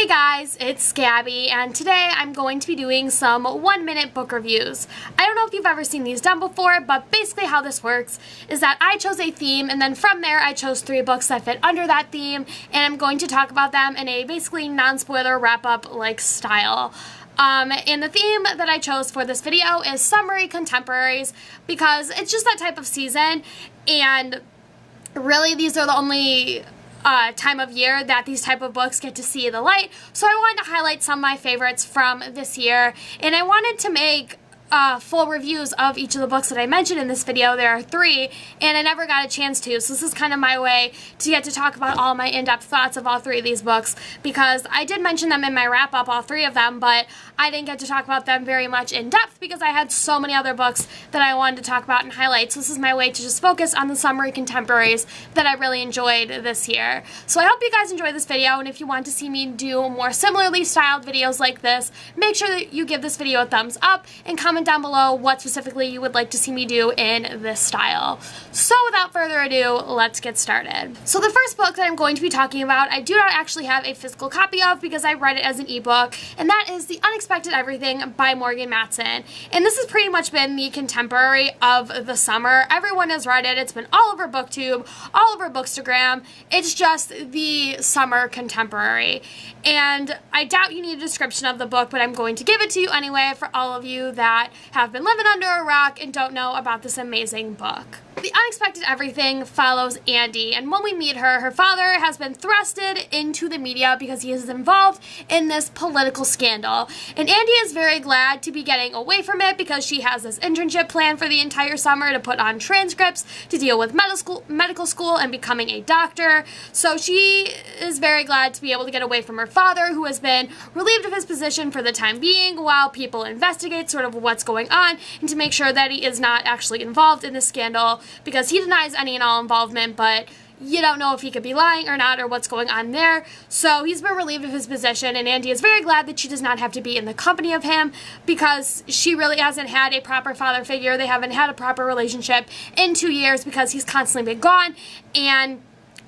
Hey guys, it's Gabby, and today I'm going to be doing some 1-minute book reviews. I don't know if you've ever seen these done before, but basically how this works is that I chose a theme, and then from there I chose 3 books that fit under that theme, and I'm going to talk about them in a basically non-spoiler wrap-up like style. And the theme that I chose for this video is Summery Contemporaries, because it's just that type of season, and really these are the only time of year that these type of books get to see the light. So I wanted to highlight some of my favorites from this year, and I wanted to make full reviews of each of the books that I mentioned in this video. There are 3, and I never got a chance to, so this is kind of my way to get to talk about all my in-depth thoughts of all 3 of these books, because I did mention them in my wrap-up, all 3 of them, but I didn't get to talk about them very much in depth because I had so many other books that I wanted to talk about and highlight, so this is my way to just focus on the summery contemporaries that I really enjoyed this year. So I hope you guys enjoyed this video, and if you want to see me do more similarly styled videos like this, make sure that you give this video a thumbs up and comment down below what specifically you would like to see me do in this style. So without further ado, let's get started. So the first book that I'm going to be talking about, I do not actually have a physical copy of because I read it as an ebook, and that is The Unexpected Everything by Morgan Matson. And this has pretty much been the contemporary of the summer. Everyone has read it. It's been all over BookTube, all over Bookstagram. It's just the summer contemporary. And I doubt you need a description of the book, but I'm going to give it to you anyway for all of you that have been living under a rock and don't know about this amazing book. The Unexpected Everything follows Andy, and when we meet her, her father has been thrusted into the media because he is involved in this political scandal. And Andy is very glad to be getting away from it because she has this internship plan for the entire summer to put on transcripts, to deal with medical school and becoming a doctor. So she is very glad to be able to get away from her father, who has been relieved of his position for the time being while people investigate sort of what's going on, and to make sure that he is not actually involved in the scandal, because he denies any and all involvement, but you don't know if he could be lying or not or what's going on there. So he's been relieved of his position, and Andy is very glad that she does not have to be in the company of him because she really hasn't had a proper father figure. They haven't had a proper relationship in 2 years because he's constantly been gone, and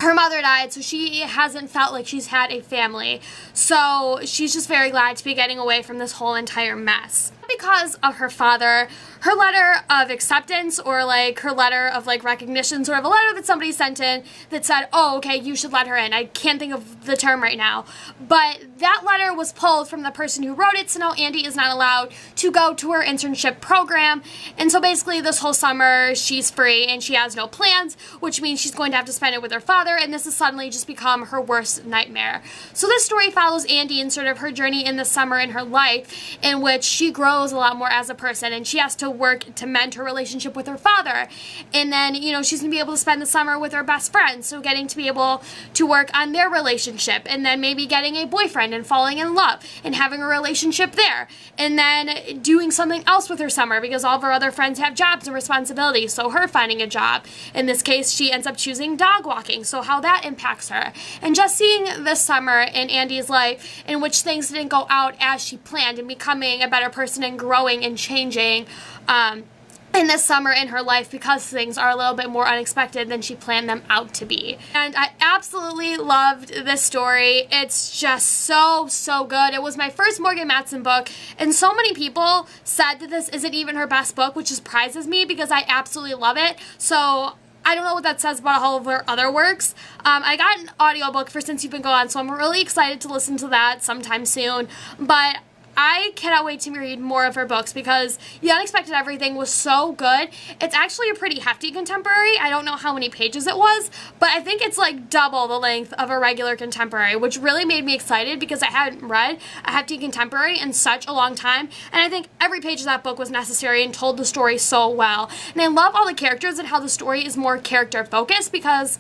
her mother died, so she hasn't felt like she's had a family. So she's just very glad to be getting away from this whole entire mess. Because of her father, her letter of acceptance, or like her letter of like recognition, sort of a letter that somebody sent in that said, oh, okay, you should let her in. I can't think of the term right now. But that letter was pulled from the person who wrote it, so now Andy is not allowed to go to her internship program. And so basically this whole summer she's free and she has no plans, which means she's going to have to spend it with her father, and this has suddenly just become her worst nightmare. So this story follows Andy in sort of her journey in the summer in her life, in which she grows a lot more as a person, and she has to work to mend her relationship with her father. And then, you know, she's gonna be able to spend the summer with her best friend, so getting to be able to work on their relationship, and then maybe getting a boyfriend and falling in love and having a relationship there, and then doing something else with her summer because all of her other friends have jobs and responsibilities, so her finding a job. In this case, she ends up choosing dog walking, so how that impacts her. And just seeing this summer in Andy's life in which things didn't go out as she planned, and becoming a better person and growing and changing in this summer in her life because things are a little bit more unexpected than she planned them out to be. And I absolutely loved this story. It's just so good. It was my first Morgan Matson book, and so many people said that this isn't even her best book, which surprises me because I absolutely love it. So I don't know what that says about all of her other works. I got an audiobook for Since You've Been Gone, so I'm really excited to listen to that sometime soon. But I cannot wait to read more of her books because The Unexpected Everything was so good. It's actually a pretty hefty contemporary. I don't know how many pages it was, but I think it's like double the length of a regular contemporary, which really made me excited because I hadn't read a hefty contemporary in such a long time, and I think every page of that book was necessary and told the story so well. And I love all the characters and how the story is more character focused, because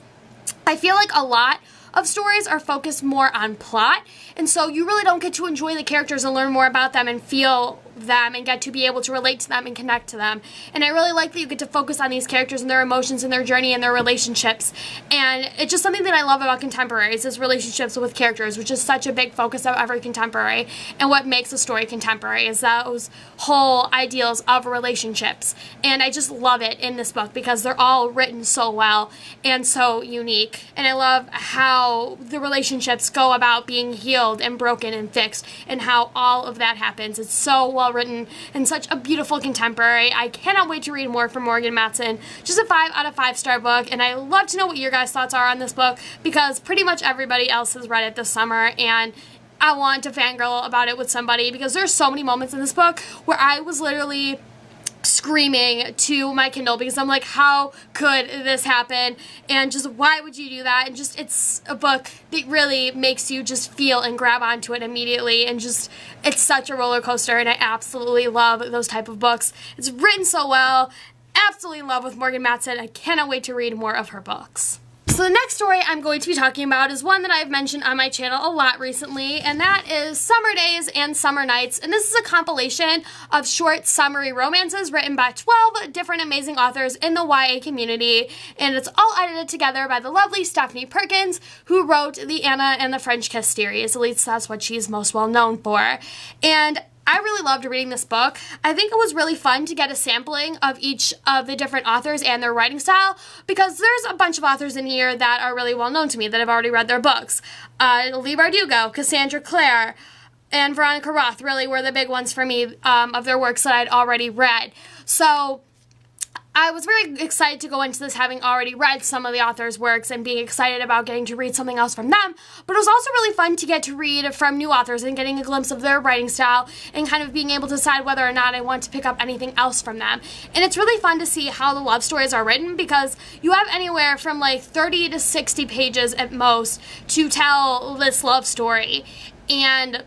I feel like a lot of stories are focused more on plot, and so you really don't get to enjoy the characters and learn more about them and feel them and get to be able to relate to them and connect to them. And I really like that you get to focus on these characters and their emotions and their journey and their relationships. And it's just something that I love about contemporaries, is relationships with characters, which is such a big focus of every contemporary. And what makes a story contemporary is those whole ideals of relationships. And I just love it in this book because they're all written so well and so unique. And I love how the relationships go about being healed and broken and fixed, and how all of that happens. It's so well written and such a beautiful contemporary. I cannot wait to read more from Morgan Matson. Just a 5 out of 5 star book, and I love to know what your guys' thoughts are on this book, because pretty much everybody else has read it this summer, and I want to fangirl about it with somebody, because there's so many moments in this book where I was literally screaming to my Kindle because I'm like, how could this happen? And just, why would you do that? And just, it's a book that really makes you just feel and grab onto it immediately, and just, it's such a roller coaster, and I absolutely love those type of books. It's written so well. Absolutely in love with Morgan Matson. I cannot wait to read more of her books. So the next story I'm going to be talking about is one that I've mentioned on my channel a lot recently, and that is Summer Days and Summer Nights. And this is a compilation of short summary romances written by 12 different amazing authors in the YA community, and it's all edited together by the lovely Stephanie Perkins, who wrote the Anna and the French Kiss series. At least that's what she's most well known for. And I really loved reading this book. I think it was really fun to get a sampling of each of the different authors and their writing style, because there's a bunch of authors in here that are really well known to me that I've already read their books. Leigh Bardugo, Cassandra Clare, and Veronica Roth really were the big ones for me of their works that I'd already read. So I was very excited to go into this having already read some of the authors' works and being excited about getting to read something else from them, but it was also really fun to get to read from new authors and getting a glimpse of their writing style and kind of being able to decide whether or not I want to pick up anything else from them. And it's really fun to see how the love stories are written, because you have anywhere from like 30 to 60 pages at most to tell this love story. And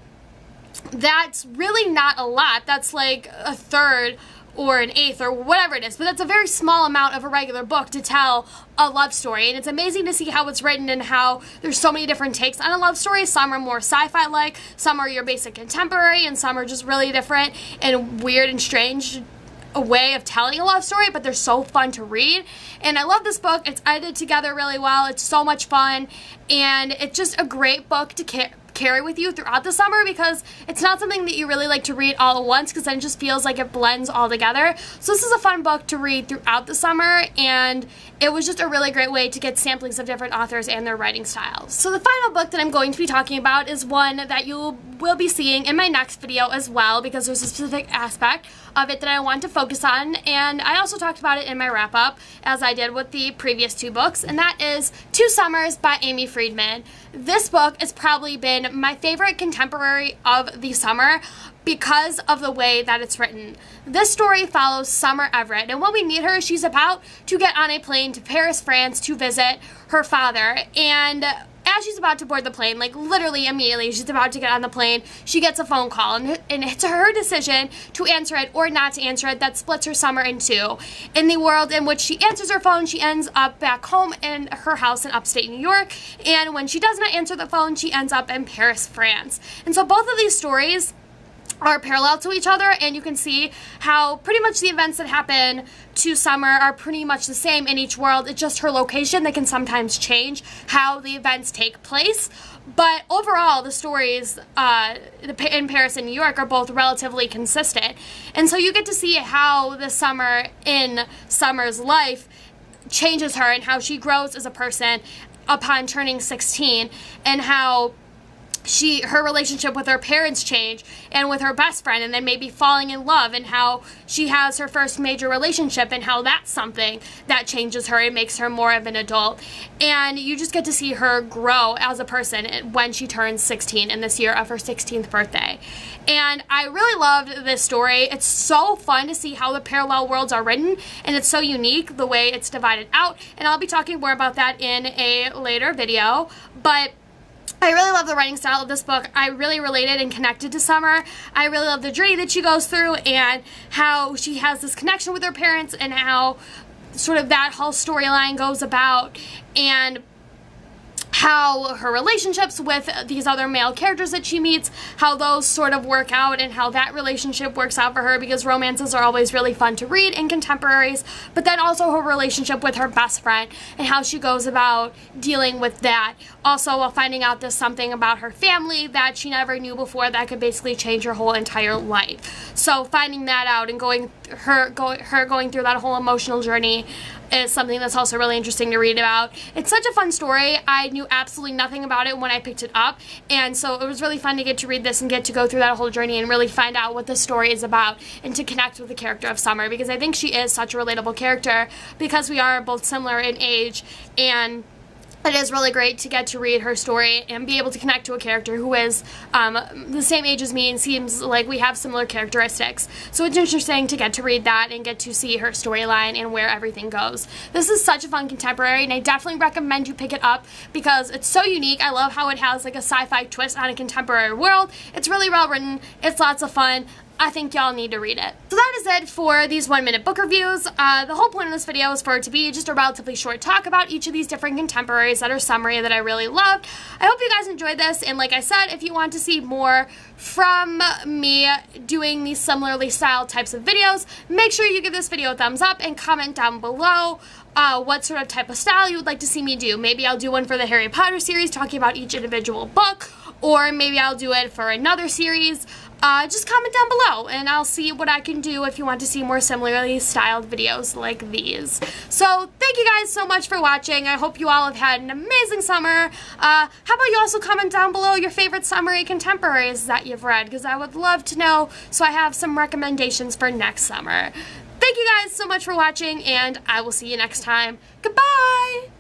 that's really not a lot. That's like a third or an eighth or whatever it is, but that's a very small amount of a regular book to tell a love story. And it's amazing to see how it's written and how there's so many different takes on a love story. Some are more sci-fi like, some are your basic contemporary, and some are just really different and weird and strange a way of telling a love story, but they're so fun to read. And I love this book. It's edited together really well. It's so much fun, and it's just a great book to carry with you throughout the summer, because it's not something that you really like to read all at once, because then it just feels like it blends all together. So this is a fun book to read throughout the summer, and it was just a really great way to get samplings of different authors and their writing styles. So the final book that I'm going to be talking about is one that you will be seeing in my next video as well, because there's a specific aspect of it that I want to focus on, and I also talked about it in my wrap-up, as I did with the previous 2 books, and that is Two Summers by Amy Friedman. This book has probably been my favorite contemporary of the summer because of the way that it's written. This story follows Summer Everett, and when we meet her, she's about to get on a plane to Paris, France to visit her father, and as she's about to board the plane, like literally immediately, she's about to get on the plane, she gets a phone call, and it's her decision to answer it or not to answer it that splits her summer in 2. In the world in which she answers her phone, she ends up back home in her house in upstate New York, and when she does not answer the phone, she ends up in Paris, France. And so both of these stories are parallel to each other, and you can see how pretty much the events that happen to Summer are pretty much the same in each world. It's just her location that can sometimes change how the events take place. But overall, the stories in Paris and New York are both relatively consistent. And so you get to see how the summer in Summer's life changes her and how she grows as a person upon turning 16, and how her relationship with her parents change, and with her best friend, and then maybe falling in love, and how she has her first major relationship, and how that's something that changes her and makes her more of an adult. And you just get to see her grow as a person when she turns 16 in this year of her 16th birthday. And I really loved this story. It's so fun to see how the parallel worlds are written, and it's so unique the way it's divided out, and I'll be talking more about that in a later video. But I really love the writing style of this book. I really related and connected to Summer. I really love the journey that she goes through, and how she has this connection with her parents, and how sort of that whole storyline goes about. And how her relationships with these other male characters that she meets, how those sort of work out and how that relationship works out for her, because romances are always really fun to read in contemporaries, but then also her relationship with her best friend and how she goes about dealing with that. Also, while finding out there's something about her family that she never knew before that could basically change her whole entire life. So finding that out and going through that whole emotional journey is something that's also really interesting to read about. It's such a fun story. I knew absolutely nothing about it when I picked it up, and so it was really fun to get to read this and get to go through that whole journey and really find out what the story is about and to connect with the character of Summer, because I think she is such a relatable character because we are both similar in age, and it is really great to get to read her story and be able to connect to a character who is the same age as me and seems like we have similar characteristics. So it's interesting to get to read that and get to see her storyline and where everything goes. This is such a fun contemporary, and I definitely recommend you pick it up because it's so unique. I love how it has like a sci-fi twist on a contemporary world. It's really well written. It's lots of fun. I think y'all need to read it. So that is it for these 1-minute book reviews. The whole point of this video is for it to be just a relatively short talk about each of these different contemporaries that are summary that I really loved. I hope you guys enjoyed this, and like I said, if you want to see more from me doing these similarly styled types of videos, make sure you give this video a thumbs up and comment down below what sort of type of style you would like to see me do. Maybe I'll do one for the Harry Potter series talking about each individual book, or maybe I'll do it for another series. Just comment down below and I'll see what I can do if you want to see more similarly styled videos like these. So thank you guys so much for watching. I hope you all have had an amazing summer. How about you also comment down below your favorite summery contemporaries that you've read, because I would love to know so I have some recommendations for next summer. Thank you guys so much for watching, and I will see you next time. Goodbye!